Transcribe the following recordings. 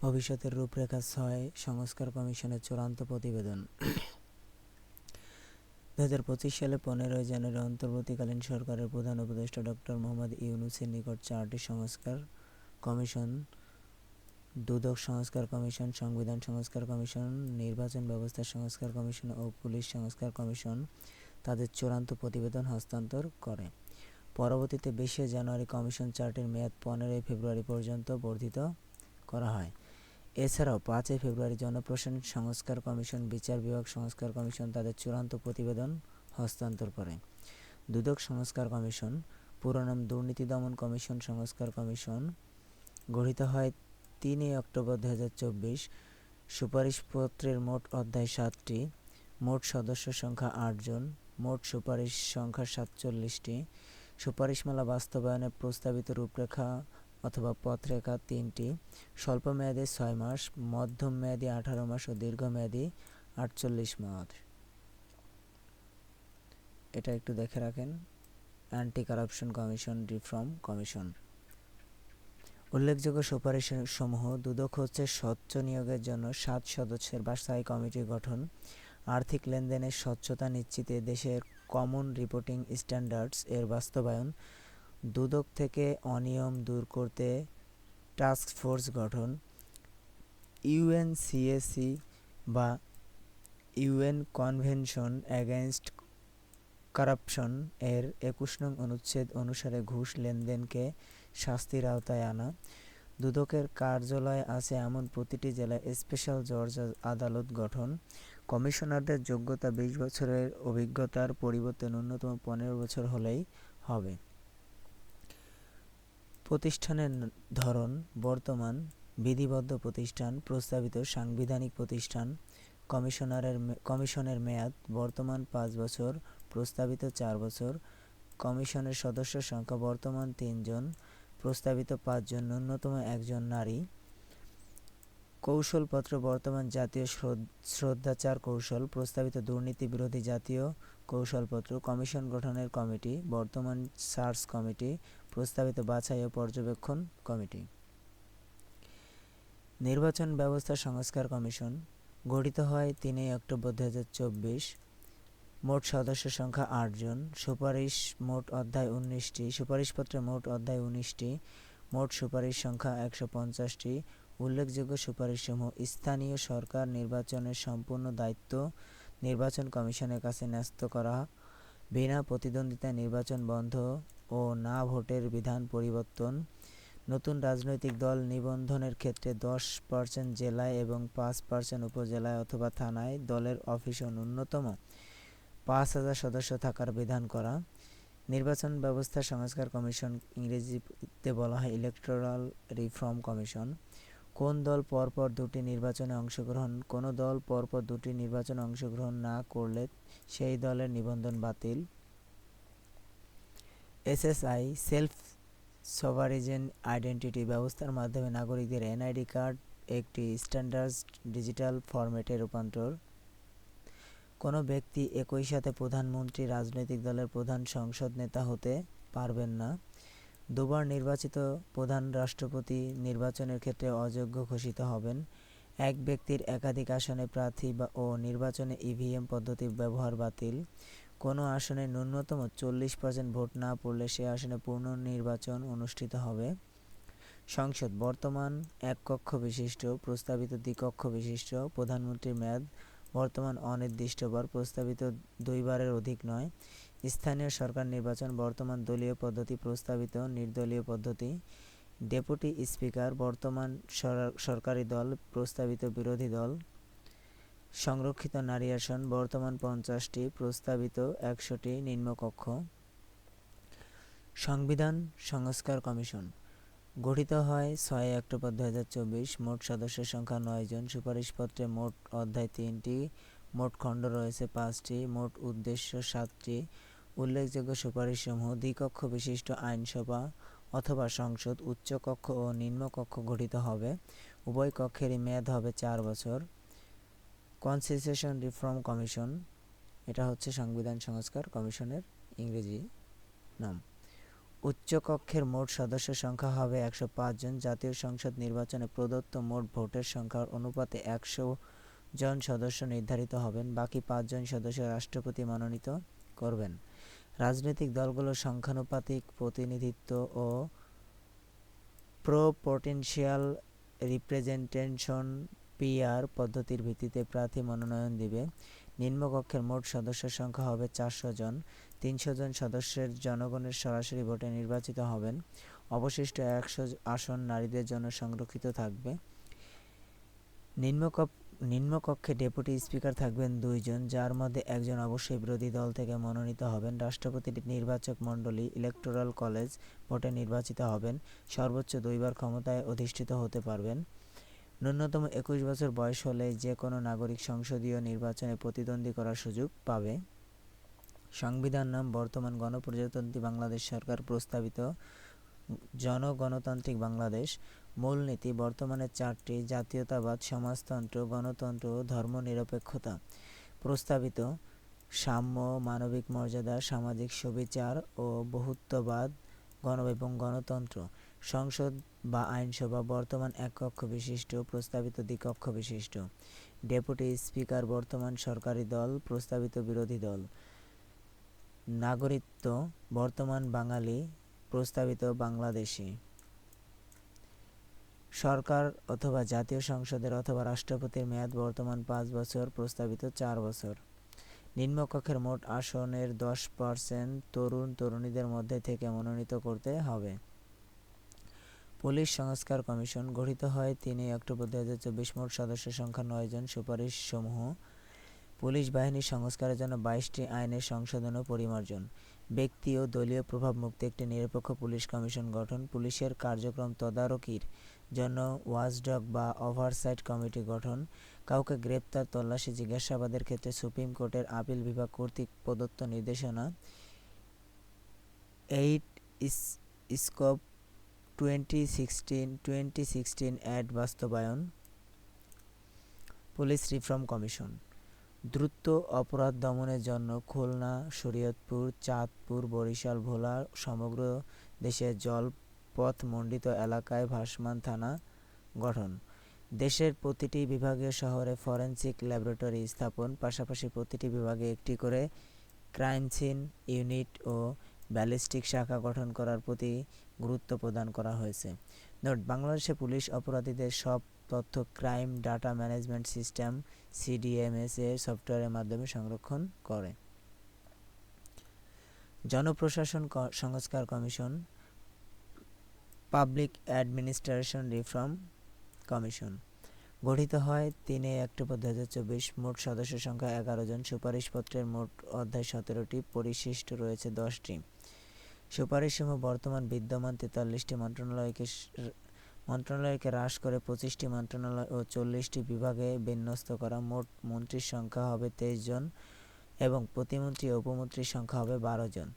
ভবিষ্যতের রূপরেখা 6 সংস্কার কমিশনের চূড়ান্ত প্রতিবেদন। 2025 সালে 15 জানুয়ারি অন্তর্বর্তীকালীন সরকারের প্রধান উপদেষ্টা ডক্টর মোহাম্মদ ইউনূসের নিকট 4টি সংস্কার কমিশন, দুদক সংস্কার কমিশন, সংবিধান সংস্কার কমিশন, নির্বাচন ব্যবস্থা সংস্কার কমিশন ও পুলিশ সংস্কার কমিশন তাদের চূড়ান্ত প্রতিবেদন হস্তান্তর করে। পরবর্তীতে 20 জানুয়ারি কমিশন 4টির মেয়াদ 15 ফেব্রুয়ারি পর্যন্ত বর্ধিত করা হয়। এছাড়াও 5 ফেব্রুয়ারি জনপ্রশাসন সংস্কার কমিশন, বিচার বিভাগ সংস্কার কমিশন তাদের চূড়ান্ত প্রতিবেদন হস্তান্তর করে। দুদক সংস্কার কমিশন, পুরো নাম দুর্নীতি দমন কমিশন সংস্কার কমিশন, গঠিত হয় 3 অক্টোবর 2024। সুপারিশপত্রের মোট অধ্যায় 7টি, মোট সদস্য সংখ্যা 8 জন, মোট সুপারিশ সংখ্যা 47টি। সুপারিশমালা বাস্তবায়নের প্রস্তাবিত রূপরেখা অথবা পথরেখা 3টি, স্বল্প মেয়াদী 6 মাস, মধ্যম মেয়াদী 18 মাস ও দীর্ঘমেয়াদী 48 মাস। এটা একটু দেখে রাখেন। Anti corruption commission, reform commission. উল্লেখযোগ্য সুপারিশ সমূহ: দুদক হচ্ছে স্বচ্ছ নিয়োগের জন্য 7 সদস্যের স্থায়ী কমিটি গঠন, আর্থিক লেনদেনের স্বচ্ছতা নিশ্চিতে দেশের কমন রিপোর্টিং স্ট্যান্ডার্ডস এর বাস্তবায়ন, দুদক থেকে অনিয়ম দূর করতে টাস্ক ফোর্স গঠন, ইউএনসিএসি বা ইউএন কনভেনশন এগেইনস্ট কারাপশন এর 21 নং অনুচ্ছেদ অনুসারে ঘুষ লেনদেনকে শাস্তির আওতায় আনা, দুদকের কার্যালয় আছে এমন প্রতিটি জেলায় স্পেশাল জজ আদালত গঠন, কমিশনারদের যোগ্যতা 20 বছরের অভিজ্ঞতার পরিবর্তে ন্যূনতম 15 বছর হলেই হবে। প্রতিষ্ঠানের ধরন: বর্তমান বিধিবদ্ধ প্রতিষ্ঠান, প্রস্তাবিত সাংবিধানিক প্রতিষ্ঠান। কমিশনের মেয়াদ: বর্তমান 5 বছর, প্রস্তাবিত 4 বছর। কমিশনের সদস্য সংখ্যা: বর্তমান 3 জন, প্রস্তাবিত 5 জন, ন্যূনতম 1 জন নারী। কৌশলপত্র: বর্তমান জাতীয় শ্রদ্ধাচার কৌশল, প্রস্তাবিত দুর্নীতি বিরোধী জাতীয় কৌশলপত্র। কমিশন গঠনের কমিটি: বর্তমান সার্চ কমিটি, প্রস্তাবিত বাছাই ও পর্যবেক্ষণ কমিটি। নির্বাচন ব্যবস্থা সংস্কার কমিশন, গঠিত হয় 3 অক্টোবর 2024। মোট সদস্য সংখ্যা 8 জন, সুপারিশ মোট অধ্যায় 19টি, সুপারিশপত্রে মোট অধ্যায় 19টি, মোট সুপারিশ সংখ্যা 150টি। উল্লেখযোগ্য সুপারিশসমূহ: স্থানীয় সরকার নির্বাচনের সম্পূর্ণ দায়িত্ব নির্বাচন কমিশনের কাছে ন্যস্ত করা, বিনা প্রতিদ্বন্দ্বিতায় নির্বাচন বন্ধ ও না ভোটের বিধান পরিবর্তন, নতুন রাজনৈতিক দল নিবন্ধনের ক্ষেত্রে 10% জেলায় এবং 5% উপজেলায় অথবা থানায় দলের অফিস ও ন্যূনতম 5000 সদস্য থাকার বিধান করা। নির্বাচন ব্যবস্থা সংস্কার কমিশন, ইংরেজিতে বলা হয় ইলেকটোরাল রিফর্ম কমিশন। কোন দল পরপর 2টি নির্বাচনে অংশগ্রহণ কোনো দল পরপর 2টি নির্বাচনে অংশগ্রহণ না করলে সেই দলের নিবন্ধন বাতিল। এসএসআই, সেলফ সভারিজেন আইডেন্টিটি ব্যবস্থার মাধ্যমে নাগরিকদের এনআইডি কার্ড একটি স্ট্যান্ডার্ড ডিজিটাল ফরম্যাটে রূপান্তর। কোনো ব্যক্তি একই সাথে প্রধানমন্ত্রী, রাজনৈতিক দলের প্রধান, সংসদ নেতা হতে পারবেন না। দুবার নির্বাচিত প্রধান রাষ্ট্রপতি নির্বাচনের ক্ষেত্রে অযোগ্য ঘোষিত হবেন। এক ব্যক্তির একাধিক আসনে প্রার্থী ও নির্বাচনে ইভিএম পদ্ধতি ব্যবহার বাতিল। কোনো আসনে ন্যূনতম 40% ভোট না পড়লে সে আসনে পুনর্নির্বাচন অনুষ্ঠিত হবে। সংসদ: বর্তমান 1 কক্ষ বিশিষ্ট, প্রস্তাবিত 2 কক্ষ বিশিষ্ট। প্রধানমন্ত্রীর মেয়াদ: বর্তমান অনির্দিষ্টবার, প্রস্তাবিত 2 বারের অধিক নয়। স্থানীয় সরকার নির্বাচন: বর্তমান দলীয় পদ্ধতি, প্রস্তাবিত নির্দলীয় পদ্ধতি। ডেপুটি স্পিকার: বর্তমান সরকারি দল, প্রস্তাবিত বিরোধী দল। সংরক্ষিত নারী আসন: বর্তমান 50টি, প্রস্তাবিত 100টি, নিম্নকক্ষ। সংবিধান সংস্কার কমিশন, গঠিত হয় 6 অক্টোবর 2024। মোট সদস্য সংখ্যা 9 জন, সুপারিশপত্রে মোট অধ্যায় 3টি, মোট খণ্ড রয়েছে 5টি, মোট উদ্দেশ্য 7টি। উল্লেখযোগ্য সুপারিশসমূহ: দ্বিকক্ষ বিশিষ্ট আইনসভা অথবা সংসদ, উচ্চকক্ষ ও নিম্নকক্ষ গঠিত হবে, উভয় কক্ষেরই মেয়াদ হবে 4 বছর। কনস্টিটিউশন রিফর্ম কমিশন, এটা হচ্ছে সংবিধান সংস্কার কমিশনের ইংরেজি নাম। উচ্চকক্ষের মোট সদস্য সংখ্যা হবে 105 জন। জাতীয় সংসদ নির্বাচনে প্রদত্ত মোট ভোটের সংখ্যার অনুপাতে 100 জন সদস্য নির্ধারিত হবেন। বাকি 5 জন সদস্য রাষ্ট্রপতি মনোনীত করবেন। রাজনৈতিক দলগুলোর সংখ্যানুপাতিক প্রতিনিধিত্ব ও প্রপোর্টেনশিয়াল রিপ্রেজেন্টেশন পিআর পদ্ধতির ভিত্তিতে প্রার্থী মনোনয়ন দিবে। নিম্নকক্ষের মোট সদস্য সংখ্যা হবে 400 জন। 300 জন সদস্যের জনগণের সরাসরি ভোটে নির্বাচিত হবেন। অবশিষ্ট 100 আসন নারীদের জন্য সংরক্ষিত থাকবে। নিম্নকক্ষে ডেপুটি স্পিকার থাকবেন 2 জন, যার মধ্যে একজন অবশ্যই বিরোধী দল থেকে মনোনীত হবেন। রাষ্ট্রপতির নির্বাচক মণ্ডলী ইলেকটোরাল কলেজ ভোটে নির্বাচিত হবেন। সর্বোচ্চ 2 বার ক্ষমতায় অধিষ্ঠিত হতে পারবেন। ন্যূনতম 21 বছর বয়স হলে যে কোনো নাগরিক সংসদীয় নির্বাচনে প্রতিদ্বন্দ্বী করার সুযোগ পাবে। সংবিধান নাম বর্তমান গণপ্রজাতন্ত্রী বাংলাদেশ সরকার প্রস্তাবিত জনগণতান্ত্রিক বাংলাদেশ। মূলনীতি বর্তমানে 4টি: জাতীয়তাবাদ, সমাজতন্ত্র, গণতন্ত্র ও ধর্মনিরপেক্ষতা। প্রস্তাবিত সাম্য, মানবিক মর্যাদা, সামাজিক সুবিচার ও বহুত্ববাদ এবং গণতন্ত্র। সংসদ বা আইনসভা বর্তমান এক কক্ষ বিশিষ্ট, প্রস্তাবিত দ্বিকক্ষ বিশিষ্ট। ডেপুটি স্পিকার বর্তমান সরকারি দল, প্রস্তাবিত বিরোধী দল। নাগরিকত্ব বর্তমান বাঙালি, প্রস্তাবিত বাংলাদেশি। সরকার অথবা জাতীয় সংসদের অথবা রাষ্ট্রপতির মেয়াদ বর্তমান 5 বছর, প্রস্তাবিত 4 বছর। নিম্নকক্ষের মোট আসনের 10% তরুণ তরুণীদের মধ্যে থেকে মনোনীত করতে হবে। পুলিশ সংস্কার কমিশন গঠিত হয় 3 অক্টোবর 2024। মোট সদস্য সংখ্যা 9 জন। সুপারিশ সমূহ: পুলিশ বাহিনীর সংস্কারের জন্য 22টি আইনের সংশোধন ও পরিমার্জন। ব্যক্তি ও দলীয় প্রভাবমুক্ত একটি নিরপেক্ষ পুলিশ কমিশন গঠন। পুলিশের কার্যক্রম তদারকির জন্য ওয়াচডগ বা ওভারসাইট কমিটি গঠন। কাউকে গ্রেপ্তার, তল্লাশি, জিজ্ঞাসাবাদের ক্ষেত্রে সুপ্রিম কোর্টের আপিল বিভাগ কর্তৃক প্রদত্ত নির্দেশনা 8 স্কোপ 2016 অ্যাড বাস্তবায়ন। পুলিশ রিফর্ম কমিশন দ্রুত অপরাধ দমনের জন্য খুলনা, শরীয়তপুর, চাঁদপুর, বরিশাল, ভোলা সমগ্র দেশের জলপথমণ্ডিত এলাকায় ভাসমান থানা গঠন। দেশের প্রতিটি বিভাগীয় শহরে ফরেনসিক ল্যাবরেটরি স্থাপন। পাশাপাশি প্রতিটি বিভাগে একটি করে ক্রাইম সিন ইউনিট ও ব্যালিস্টিক শাখা গঠন করার প্রতি গুরুত্ব প্রদান করা হয়েছে। নোট: বাংলাদেশে পুলিশ অপরাধীদের সব তথ্য crime data management system CDMS এর সফটওয়্যারের মাধ্যমে সংরক্ষণ করে। জনপ্রশাসন সংস্কার commission, public administration reform commission গঠিত হয় 3 অক্টোবর 2024। মোট সদস্য সংখ্যা 11 জন। সুপারিশপত্রের মোট অধ্যায় 17টি, পরিশিষ্ট রয়েছে 10টি। সুপারিশসমূহ বর্তমান বিদ্যমান 43টি মন্ত্রণালয়কে হ্রাস করে 25টি মন্ত্রণালয় ও 40টি বিভাগে বিন্যস্ত করা। মোট মন্ত্রীর সংখ্যা হবে 23 জন এবং প্রতিমন্ত্রী ও উপমন্ত্রীর সংখ্যা হবে 12 জন।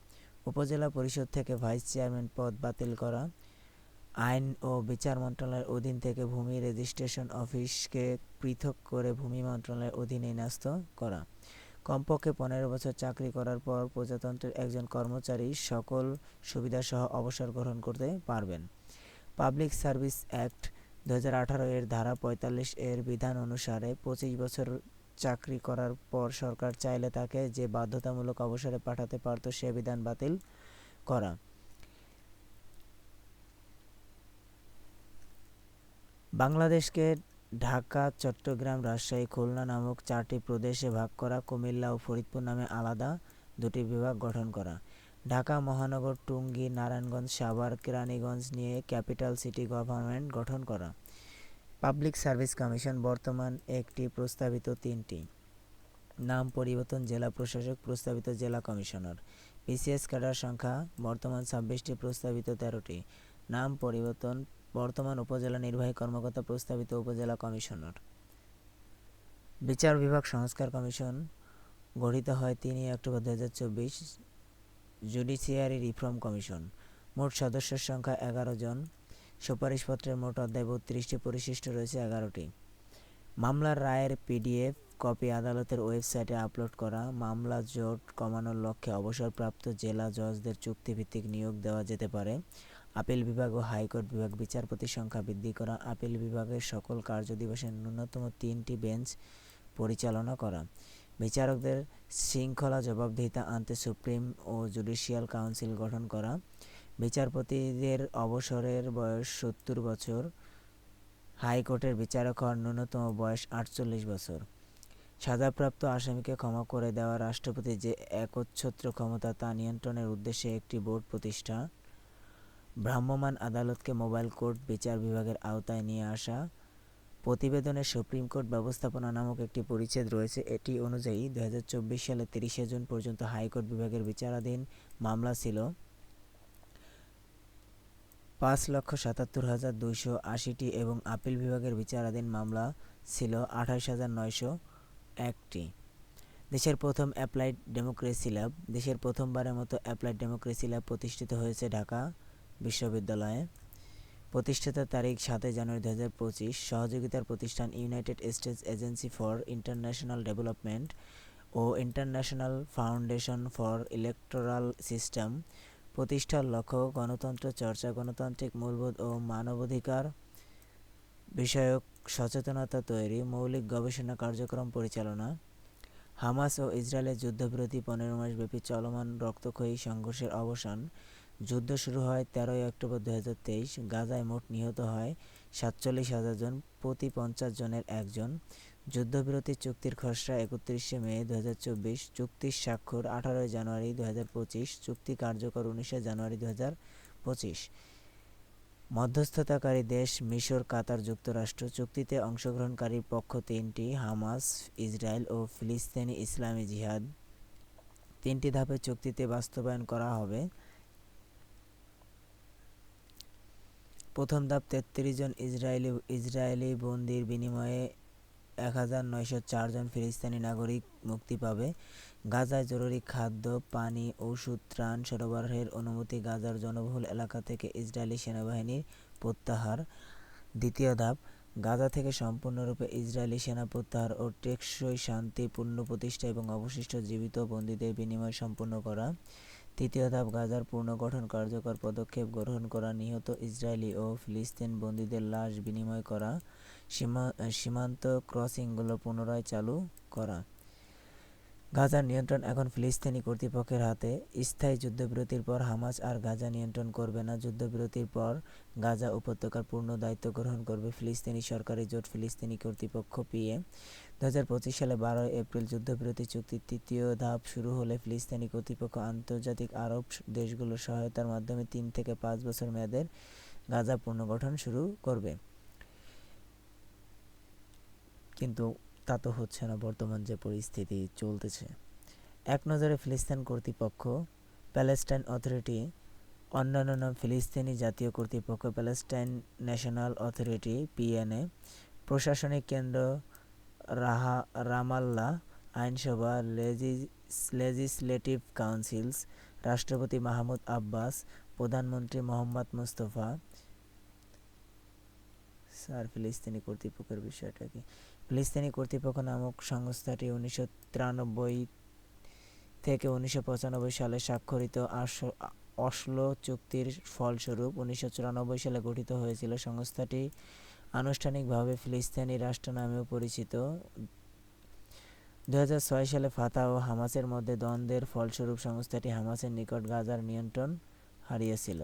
উপজেলা পরিষদ থেকে ভাইস চেয়ারম্যান পদ বাতিল করা। আইন ও বিচার মন্ত্রণালয়ের অধীন থেকে ভূমি রেজিস্ট্রেশন অফিসকে পৃথক করে ভূমি মন্ত্রণালয়ের অধীনে ন্যস্ত করা। কমপক্ষে 15 বছর চাকরি করার পর প্রজাতন্ত্রের একজন কর্মচারী সকল সুবিধাসহ অবসর গ্রহণ করতে পারবেন। পাবলিক সার্ভিস অ্যাক্ট 2018 এর ধারা 45 এর বিধান অনুসারে 25 বছর চাকরি করার পর সরকার চাইলে তাকে যে বাধ্যতামূলক অবসরে পাঠাতে পারত সে বিধান বাতিল করা। বাংলাদেশকে ঢাকা, চট্টগ্রাম, রাজশাহী, খুলনা নামক 4টি প্রদেশে ভাগ করা। কুমিল্লা ও ফরিদপুর নামে আলাদা 2টি বিভাগ গঠন করা। ঢাকা মহানগর, টঙ্গী, নারায়ণগঞ্জ, সাভার, কেরানীগঞ্জ নিয়ে ক্যাপিটাল সিটি গভর্নমেন্ট গঠন করা। পাবলিক সার্ভিস কমিশন বর্তমান 1টি, প্রস্তাবিত 3টি। নাম পরিবর্তন: জেলা প্রশাসক, প্রস্তাবিত জেলা কমিশনার। বিসিএস ক্যাডার সংখ্যা বর্তমান 26টি, প্রস্তাবিত 13টি। নাম পরিবর্তন: বর্তমান উপজেলা নির্বাহী কর্মকর্তা, প্রস্তাবিত উপজেলা কমিশনার। বিচার বিভাগ সংস্কার কমিশন গঠিত হয় 3 অক্টোবর 2024। জুডিশিয়ারি রিফর্ম কমিশন মোট সদস্যের সংখ্যা 11 জন। সুপারিশপত্রের মোট অধ্যায় 32টি, পরিশিষ্ট রয়েছে 11টি। মামলার রায়ের পিডিএফ কপি আদালতের ওয়েবসাইটে আপলোড করা। মামলা জট কমানোর লক্ষ্যে অবসরপ্রাপ্ত জেলা জজদের চুক্তিভিত্তিক নিয়োগ দেওয়া যেতে পারে। আপিল বিভাগ ও হাইকোর্ট বিভাগ বিচারপতির সংখ্যা বৃদ্ধি করা। আপিল বিভাগের সকল কার্যদিবসে ন্যূনতম 3টি বেঞ্চ পরিচালনা করা। বিচারকদের শৃঙ্খলা জবাবদিহিতা আনতে সুপ্রিম ও জুডিশিয়াল কাউন্সিল গঠন করা। বিচারপতিদের অবসরের বয়স 70 বছর। হাইকোর্টের বিচারক হওয়ার ন্যূনতম বয়স 48 বছর। সাজাপ্রাপ্ত আসামিকে ক্ষমা করে দেওয়া। রাষ্ট্রপতির যে একচ্ছত্র ক্ষমতা তা নিয়ন্ত্রণের উদ্দেশ্যে একটি বোর্ড প্রতিষ্ঠা। ভ্রাম্যমাণ আদালতকে মোবাইল কোর্ট বিচার বিভাগের আওতায় নিয়ে আসা। প্রতিবেদনে সুপ্রিম কোর্ট ব্যবস্থাপনা নামক একটি পরিচ্ছেদ রয়েছে। এটি অনুযায়ী 2024 সালের 30 জুন পর্যন্ত হাইকোর্ট বিভাগের বিচারাধীন মামলা ছিল 5,77,280টি এবং আপিল বিভাগের বিচারাধীন মামলা ছিল 28,901টি। দেশের প্রথম অ্যাপ্লাইড ডেমোক্রেসি ল্যাব। দেশের প্রথমবারের মতো অ্যাপ্লাইড ডেমোক্রেসি ল্যাব প্রতিষ্ঠিত হয়েছে ঢাকা বিশ্ববিদ্যালয়ে। প্রতিষ্ঠাতা তারিখ 7 জানুয়ারি 2025। সহযোগিতার প্রতিষ্ঠান United States Agency for International Development ও International Foundation for Electoral System. প্রতিষ্ঠার লক্ষ্য গণতন্ত্র চর্চা, গণতান্ত্রিক মূলবোধ ও মানবাধিকার বিষয়ক সচেতনতা তৈরি, মৌলিক গবেষণা কার্যক্রম পরিচালনা। হামাস ও ইসরায়েলের যুদ্ধবিরতি 15 মাসব্যাপী চলমান রক্তক্ষয়ী সংঘর্ষের অবসান। যুদ্ধ শুরু হয় 13 অক্টোবর 2023। গাজায় মোট নিহত হয় 47,000 জন, প্রতি 50 জনের একজন। যুদ্ধবিরতি চুক্তির খসড়া 31 মে 2024। চুক্তির স্বাক্ষর 18 জানুয়ারি 2025। চুক্তি কার্যকর 19 জানুয়ারি 2025। মধ্যস্থতাকারী দেশ মিশর, কাতার, যুক্তরাষ্ট্র। চুক্তিতে অংশগ্রহণকারী পক্ষ 3টি: হামাস, ইসরায়েল ও ফিলিস্তিনি ইসলামী জিহাদ। 3টি ধাপে চুক্তিতে বাস্তবায়ন করা হবে। প্রথম ধাপ 33 জন ইসরায়েলি বন্দীর বিনিময়ে 1904 জন ফিলিস্তিনি নাগরিক মুক্তি পাবে। গাজায় জরুরি খাদ্য, পানি, ওষুধ, ত্রাণ সরবরাহের অনুমতি। গাজার জনবহুল এলাকা থেকে ইসরায়েলি সেনাবাহিনীর প্রত্যাহার। দ্বিতীয় ধাপ, গাজা থেকে সম্পূর্ণরূপে ইসরায়েলি সেনা প্রত্যাহার ও টেকসই শান্তি পুনঃপ্রতিষ্ঠা এবং অবশিষ্ট জীবিত বন্দীদের বিনিময় সম্পন্ন করা। তৃতীয় ধাপ, গাজার পুনর্গঠন কার্যকর পদক্ষেপ গ্রহণ করা। নিহত ইসরায়েলি ও ফিলিস্তিন বন্দীদের লাশ বিনিময় করা। সীমান্ত ক্রসিংগুলো পুনরায় চালু করা। গাজার নিয়ন্ত্রণ এখন ফিলিস্তিনি কর্তৃপক্ষের হাতে। স্থায়ী যুদ্ধবিরতির পর হামাস আর গাজা নিয়ন্ত্রণ করবে না। যুদ্ধবিরতির পর গাজা উপত্যকার পূর্ণ দায়িত্ব গ্রহণ করবে ফিলিস্তিনি সরকারি জোট ফিলিস্তিনি কর্তৃপক্ষ পিএ। 2025 সালে 12 এপ্রিল যুদ্ধবিরতি চুক্তির তৃতীয় ধাপ শুরু হলে ফিলিস্তিনি কর্তৃপক্ষ আন্তর্জাতিক আরব দেশগুলোর সহায়তার মাধ্যমে 3 থেকে 5 বছর মেয়াদের গাজা পুনর্গঠন শুরু করবে। কিন্তু তা তো হচ্ছে না বর্তমান যে পরিস্থিতি চলতেছে। এক নজরে ফিলিস্তিন কর্তৃপক্ষ, প্যালেস্টাইন অথরিটি, অন্যান্য নাম ফিলিস্তিনি জাতীয় কর্তৃপক্ষ, প্যালেস্টাইন ন্যাশনাল অথরিটি পিএনএ, প্রশাসনিক কেন্দ্র রামাল্লাহ, আইনসভা, লেজিসলেটিভ কাউন্সিলস, রাষ্ট্রপতি মাহমুদ আব্বাস, প্রধানমন্ত্রী মোহাম্মদ মুস্তফা। স্যার, ফিলিস্তিনি কর্তৃপক্ষের বিষয়টা কি? ফিলিস্তিনি কর্তৃপক্ষ নামক সংস্থাটি 1993 থেকে 1995 সালে স্বাক্ষরিত অসলো চুক্তির ফলস্বরূপ 1994 সালে গঠিত হয়েছিল। সংস্থাটি আনুষ্ঠানিকভাবে ফিলিস্তিনি রাষ্ট্র নামেও পরিচিত। 2006 সালে ফাতাহ ও হামাসের মধ্যে দ্বন্দ্বের ফলস্বরূপ সংস্থাটি হামাসের নিকট গাজার নিয়ন্ত্রণ হারিয়েছিল।